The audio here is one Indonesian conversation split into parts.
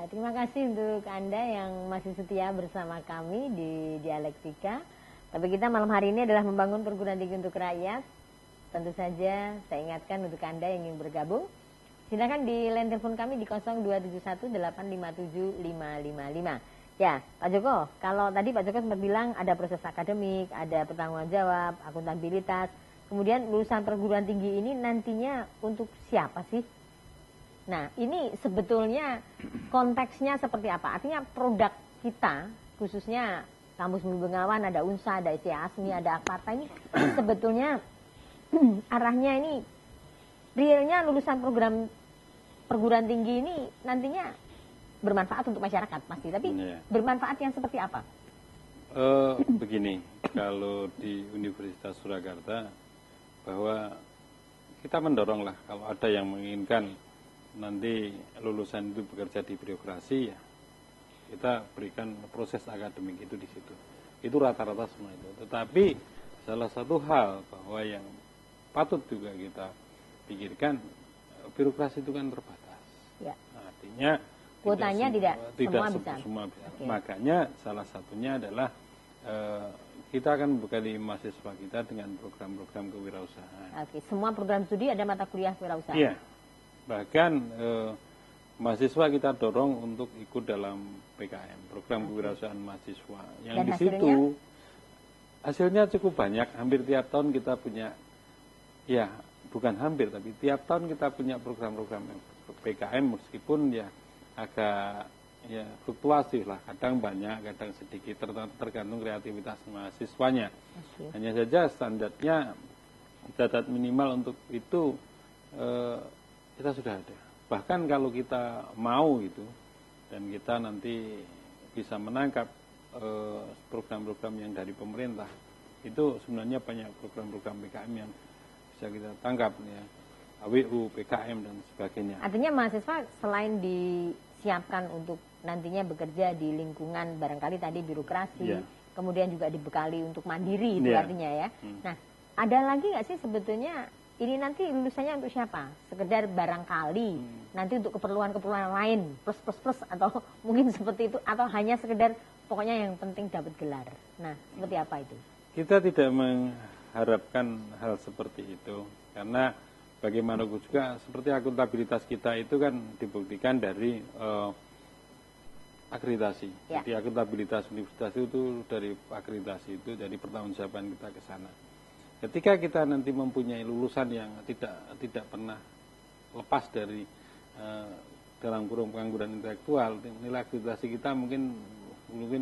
terima kasih untuk Anda yang masih setia bersama kami di Dialektika. Tapi kita malam hari ini adalah membangun perguruan tinggi untuk rakyat. Tentu saja saya ingatkan untuk Anda yang ingin bergabung, silakan di line telepon kami di 0271-857-555. Ya, Pak Joko, kalau tadi Pak Joko sempat bilang ada proses akademik, ada pertanggungan jawab, akuntabilitas, kemudian lulusan perguruan tinggi ini nantinya untuk siapa sih? Nah, ini sebetulnya konteksnya seperti apa? Artinya produk kita, khususnya Kampus Bumi Bengawan, ada UNSA, ada ICASMI, ada Akparta, ini sebetulnya arahnya ini realnya lulusan program perguruan tinggi ini nantinya bermanfaat untuk masyarakat pasti, tapi bermanfaat yang seperti apa? Begini, kalau di Universitas Surakarta bahwa kita mendorong lah kalau ada yang menginginkan nanti lulusan itu bekerja di birokrasi, ya kita berikan proses akademik itu di situ. Itu rata-rata semua itu. Tetapi salah satu hal bahwa yang patut juga kita pikirkan, birokrasi itu kan terbatas. Ya. Artinya kuotanya tidak semua bisa. Okay. Makanya salah satunya adalah kita akan membekali mahasiswa kita dengan program-program kewirausahaan. Oke, semua program studi ada mata kuliah kewirausahaan. Iya. Bahkan mahasiswa kita dorong untuk ikut dalam PKM, program kewirausahaan mahasiswa. Yang dan di situ hasilnya cukup banyak. Hampir tiap tahun kita punya, ya bukan hampir, tapi tiap tahun kita punya program-program PKM, meskipun ya agak ya fluktuatif lah, kadang banyak, kadang sedikit, tergantung kreativitas mahasiswanya. Hanya saja standarnya, standar minimal untuk itu kita sudah ada. Bahkan kalau kita mau itu, dan kita nanti bisa menangkap program-program yang dari pemerintah, itu sebenarnya banyak program-program PKM yang bisa kita tangkap, ya, AWU, PKM dan sebagainya. Artinya mahasiswa selain disiapkan untuk nantinya bekerja di lingkungan barangkali tadi birokrasi, kemudian juga dibekali untuk mandiri itu artinya ya. Nah, ada lagi nggak sih sebetulnya ini nanti lulusannya untuk siapa? Sekedar barangkali nanti untuk keperluan-keperluan lain plus atau mungkin seperti itu, atau hanya sekedar pokoknya yang penting dapat gelar. Nah, seperti apa itu? Kita tidak mengharapkan hal seperti itu, karena bagaimanapun juga seperti akuntabilitas kita itu kan dibuktikan dari akreditasi. Jadi akuntabilitas universitas itu dari akreditasi itu, dari pertanggungjawaban kita ke sana. Ketika kita nanti mempunyai lulusan yang tidak pernah lepas dari dalam kurung pengangguran intelektual, nilai akreditasi kita mungkin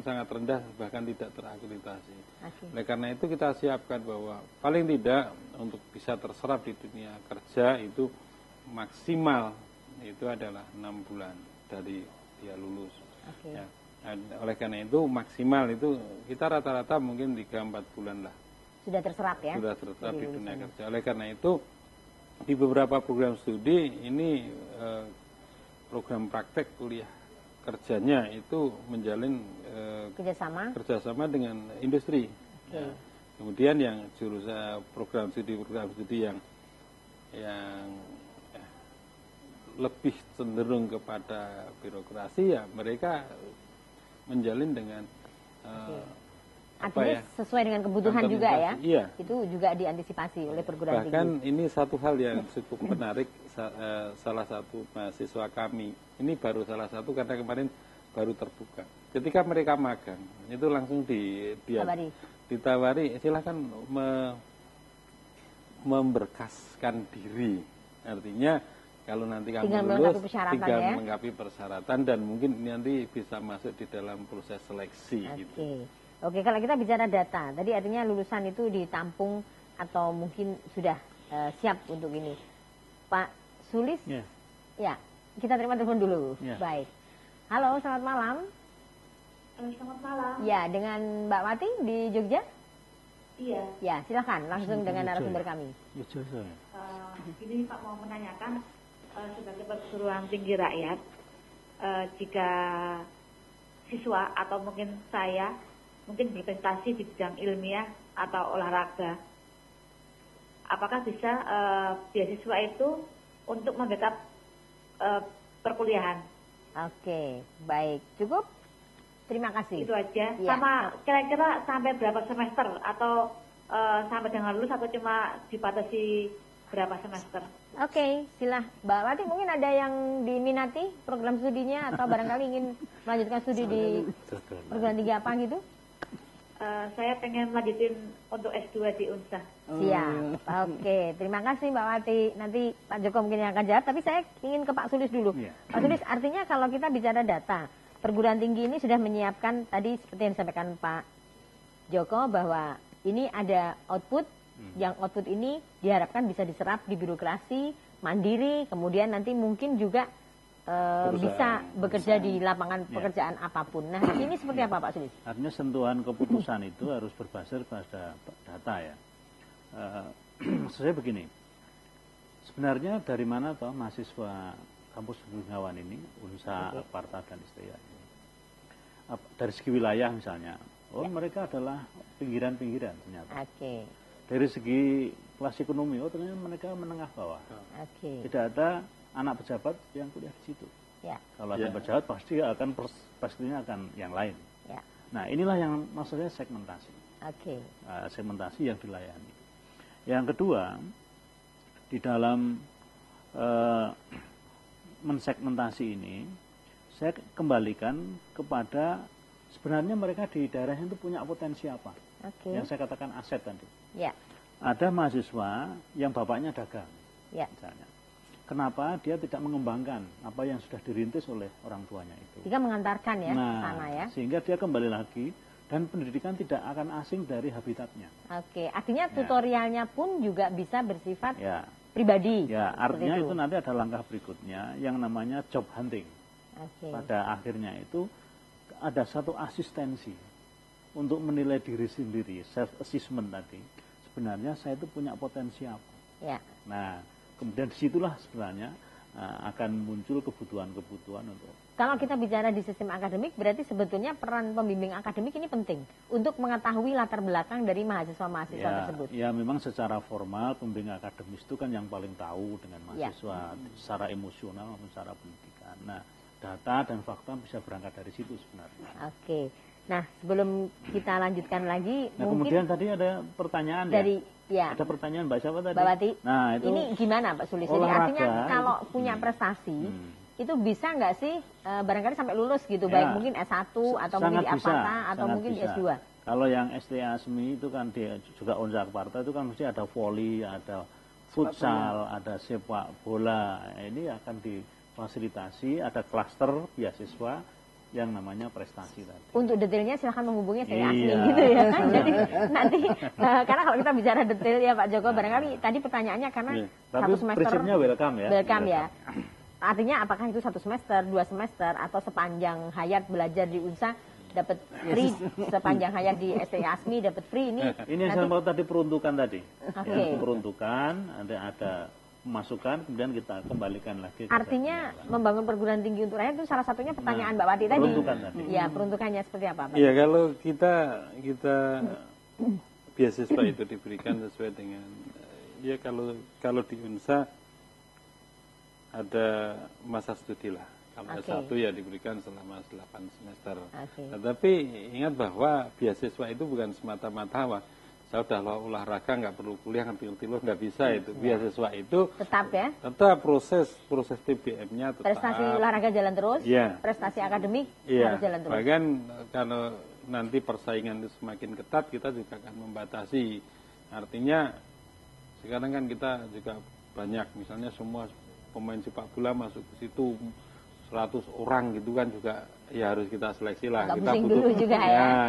sangat rendah, bahkan tidak terakreditasi. Oleh karena itu kita siapkan bahwa paling tidak untuk bisa terserap di dunia kerja itu maksimal itu adalah 6 bulan dari dia lulus. Ya. Oleh karena itu maksimal itu kita rata-rata mungkin 3-4 bulan lah. Sudah terserap ya? Sudah terserap di dunia kerja. Oleh karena itu di beberapa program studi ini program praktek kuliah kerjanya itu menjalin kerjasama dengan industri. Ya. Kemudian yang jurusan program studi yang lebih cenderung kepada birokrasi, ya mereka menjalin dengan artinya sesuai dengan kebutuhan juga ya? Iya. Itu juga diantisipasi oleh perguruan tinggi. Bahkan ini satu hal yang cukup menarik, salah satu mahasiswa kami, ini baru salah satu karena kemarin baru terbuka. Ketika mereka magang, itu langsung ditawari silahkan memberkaskan diri. Artinya kalau nanti kamu lulus, tinggal melengkapi persyaratan dan mungkin nanti bisa masuk di dalam proses seleksi. Gitu. Oke, kalau kita bicara data, tadi artinya lulusan itu ditampung atau mungkin sudah siap untuk ini. Pak Sulis, ya kita terima telepon dulu. Baik. Halo, selamat malam. Selamat malam. Ya, dengan Mbak Wati di Jogja? Iya. Ya, silakan langsung dengan narasumber kami. Ini Pak mau menanyakan sebagai perguruan tinggi rakyat, jika siswa atau mungkin saya mungkin berprestasi di bidang ilmiah atau olahraga, apakah bisa beasiswa itu untuk membackup perkuliahan? Oke, baik. Cukup? Terima kasih. Itu aja. Ya. Sama kira-kira sampai berapa semester atau sampai dengan lulus atau cuma dibatasi berapa semester? Oke, silah. Mbak Wati mungkin ada yang diminati program studinya atau barangkali ingin melanjutkan studi di perguruan tinggi apa gitu? Saya pengen lanjutin untuk S2 di UNSA. Siap. Oke, terima kasih Mbak Wati. Nanti Pak Joko mungkin yang akan jawab, tapi saya ingin ke Pak Sulis dulu. Pak Sulis, artinya kalau kita bicara data, perguruan tinggi ini sudah menyiapkan tadi seperti yang disampaikan Pak Joko bahwa ini ada output, yang output ini diharapkan bisa diserap di birokrasi, mandiri, kemudian nanti mungkin juga bisa bekerja di lapangan pekerjaan apapun. Nah, ini seperti apa Pak Sulis? Artinya sentuhan keputusan itu harus berbasis pada data ya. Saya begini, sebenarnya dari mana toh mahasiswa kampus Bengawan ini, UNSA, Akparta dan ISTEA ini? Dari segi wilayah misalnya, mereka adalah pinggiran-pinggiran ternyata. Oke. Dari segi kelas ekonomi, ternyata mereka menengah bawah. Oke. Tidak ada anak pejabat yang kuliah di situ. Ya. Kalau ada pejabat pasti akan pastinya akan yang lain. Ya. Nah, inilah yang maksudnya segmentasi. Oke. Segmentasi yang dilayani. Yang kedua, di dalam mensegmentasi ini, saya kembalikan kepada sebenarnya mereka di daerah itu punya potensi apa? Oke. Yang saya katakan aset tadi. Ya. Ada mahasiswa yang bapaknya dagang, Ya. misalnya. Kenapa dia tidak mengembangkan apa yang sudah dirintis oleh orang tuanya itu? Jika mengantarkan ya Nah, sana ya. sehingga dia kembali lagi dan pendidikan tidak akan asing dari habitatnya. Oke, artinya tutorialnya pun juga bisa bersifat Ya, pribadi. ya artinya Seperti itu nanti ada langkah berikutnya yang namanya job hunting. Oke. Pada akhirnya itu ada satu asistensi untuk menilai diri sendiri, self assessment tadi. Sebenarnya saya itu punya potensi apa? Ya. Nah, kemudian disitulah sebenarnya akan muncul kebutuhan-kebutuhan untuk. Kalau kita bicara di sistem akademik, berarti sebetulnya peran pembimbing akademik ini penting untuk mengetahui latar belakang dari mahasiswa-mahasiswa tersebut. Ya, memang secara formal pembimbing akademis itu kan yang paling tahu dengan mahasiswa secara emosional maupun secara pendidikan. Nah, data dan fakta bisa berangkat dari situ sebenarnya. Oke. Nah, sebelum kita lanjutkan lagi, Nah, mungkin kemudian tadi ada pertanyaan dari Ada pertanyaan Mbak siapa tadi? Mbak Wati. Nah, itu ini gimana Pak Sulis? Jadi olahraga, artinya kalau punya prestasi, itu bisa nggak sih barangkali sampai lulus gitu, baik mungkin S1 atau mungkin di Akparta atau mungkin di S2? Kalau yang STA ASMI itu kan dia juga UNSA Akparta itu kan mesti ada voli, ada futsal, ada sepak bola. Ini akan difasilitasi, ada klaster beasiswa yang namanya prestasi tadi. Untuk detailnya silahkan menghubungi saya asli gitu ya. Jadi nanti karena kalau kita bicara detail ya Pak Joko, barangkali tadi pertanyaannya karena satu semester prinsipnya welcome ya. Welcome ya. Artinya apakah itu 1 semester, 2 semester atau sepanjang hayat belajar di UNSA dapat free, sepanjang hayat di STA ASMI dapat free ini. Ini yang saya mau tadi peruntukan tadi. Oke. Peruntukan ada masukan, kemudian kita kembalikan lagi. Artinya membangun perguruan tinggi untuk rakyat itu salah satunya pertanyaan Mbak Wati tadi. Peruntukan tadi. Ya, peruntukannya seperti apa Pak? Ya, kalau kita beasiswa itu diberikan sesuai dengan ya kalau di UNSA ada masa studi lah. Kalau S1 ya diberikan selama 8 semester. Tetapi ingat bahwa beasiswa itu bukan semata-mata saya udah olahraga nggak perlu kuliah ngerti-ngerti lo nggak bisa itu. Beasiswa itu tetap proses TBM-nya tetap. Prestasi olahraga jalan terus, prestasi akademik harus jalan terus. Bahkan kalau nanti persaingan itu semakin ketat, kita juga akan membatasi. Artinya sekarang kan kita juga banyak, misalnya semua pemain sepak bola masuk ke situ 100 orang gitu kan juga ya harus kita seleksi lah. Kita butuh juga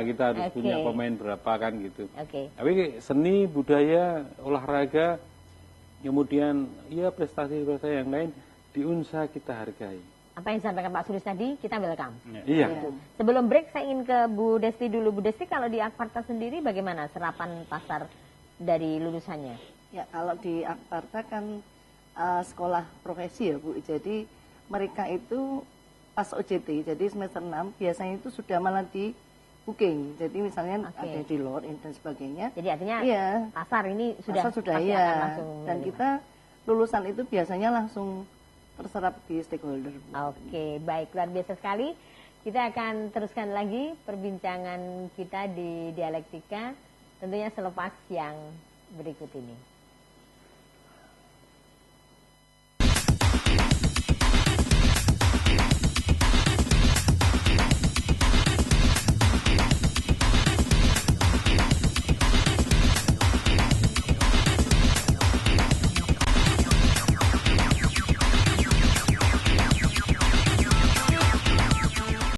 kita harus punya pemain berapa kan gitu. Tapi seni, budaya, olahraga, kemudian ya prestasi yang lain di UNSA kita hargai. Apa yang disampaikan Pak Sulis tadi kita welcome. Iya. Sebelum break saya ingin ke Bu Desti dulu. Bu Desti, kalau di Akparta sendiri bagaimana serapan pasar dari lulusannya? Ya, kalau di Akparta kan sekolah profesi ya Bu. Jadi mereka itu pas OJT, jadi semester 6 biasanya itu sudah malah di booking. Jadi misalnya ada di luar dan sebagainya. Jadi artinya pasar ini sudah ya. Dan kita lulusan itu biasanya langsung terserap di stakeholder. Oke, baik, luar biasa sekali. Kita akan teruskan lagi perbincangan kita di dialektika, tentunya selepas yang berikut ini.